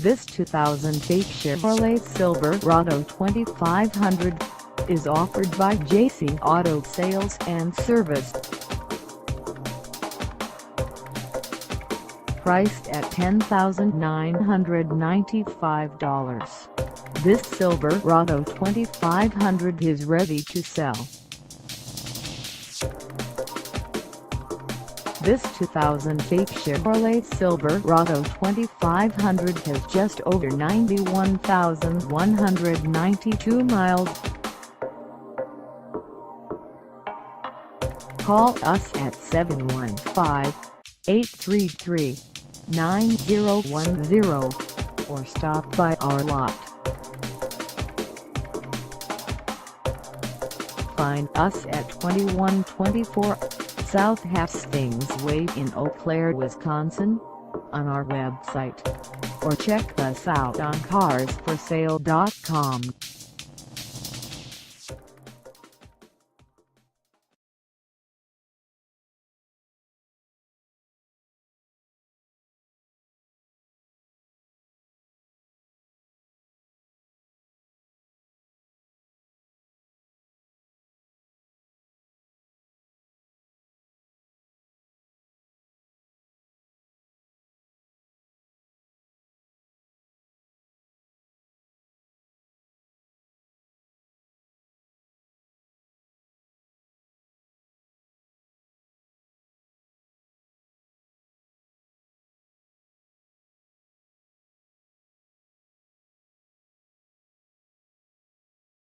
This 2008 Chevrolet Silverado 2500 is offered by JC Auto Sales and Service. Priced at $10,995, this Silverado 2500 is ready to sell. This 2008 Chevrolet Silverado 2500 has just over 91,192 miles. Call us at 715-833-9010 or stop by our lot. Find us at 2124 South Hastings Way in Eau Claire, Wisconsin, on our website, or check us out on carsforsale.com.